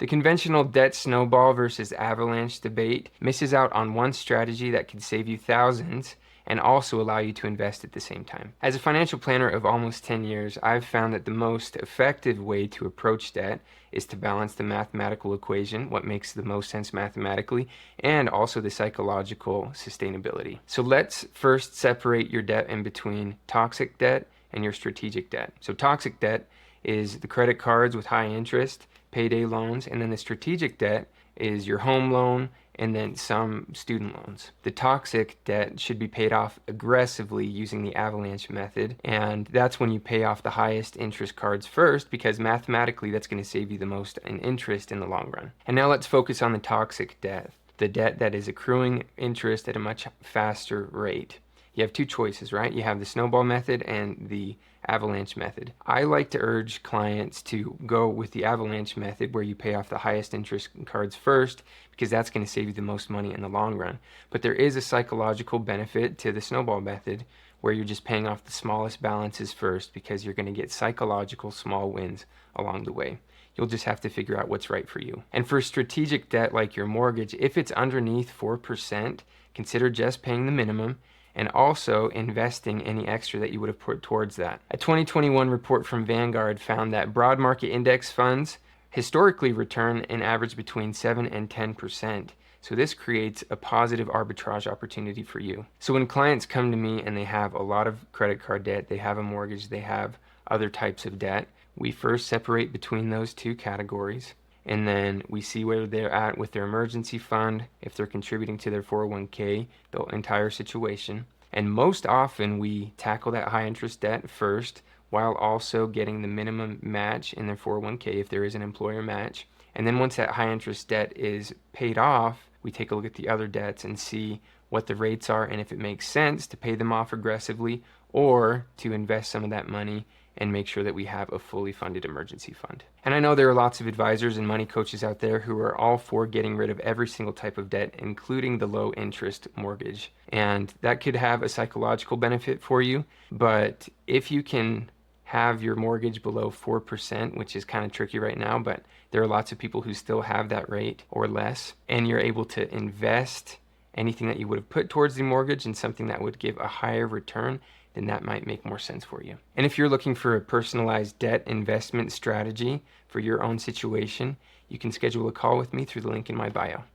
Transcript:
The conventional debt snowball versus avalanche debate misses out on one strategy that could save you thousands and also allow you to invest at the same time. As a financial planner of almost 10 years, I've found that the most effective way to approach debt is to balance the mathematical equation, what makes the most sense mathematically, and also the psychological sustainability. So let's first separate your debt in between toxic debt and your strategic debt. So toxic debt is the credit cards with high interest, payday loans, and then the strategic debt is your home loan and then some student loans. The toxic debt should be paid off aggressively using the avalanche method, and that's when you pay off the highest interest cards first, because mathematically that's going to save you the most in interest in the long run. And now let's focus on the toxic debt, the debt that is accruing interest at a much faster rate. You have two choices, right? You have the snowball method and the avalanche method. I like to urge clients to go with the avalanche method, where you pay off the highest interest cards first, because that's going to save you the most money in the long run. But there is a psychological benefit to the snowball method, where you're just paying off the smallest balances first, because you're going to get psychological small wins along the way. You'll just have to figure out what's right for you. And for strategic debt like your mortgage, if it's underneath 4%, consider just paying the minimum and also investing any extra that you would have put towards that. A 2021 report from Vanguard found that broad market index funds historically return an average between 7 and 10%. So this creates a positive arbitrage opportunity for you. So when clients come to me and they have a lot of credit card debt, they have a mortgage, they have other types of debt, we first separate between those two categories. And then we see where they're at with their emergency fund, if they're contributing to their 401k, the entire situation. And most often we tackle that high interest debt first, while also getting the minimum match in their 401k if there is an employer match. And then once that high interest debt is paid off, we take a look at the other debts and see what the rates are and if it makes sense to pay them off aggressively or to invest some of that money and make sure that we have a fully funded emergency fund. And I know there are lots of advisors and money coaches out there who are all for getting rid of every single type of debt, including the low interest mortgage. And that could have a psychological benefit for you, but if you can have your mortgage below 4%, which is kind of tricky right now, but there are lots of people who still have that rate or less, and you're able to invest anything that you would have put towards the mortgage in something that would give a higher return, then that might make more sense for you. And if you're looking for a personalized debt investment strategy for your own situation, you can schedule a call with me through the link in my bio.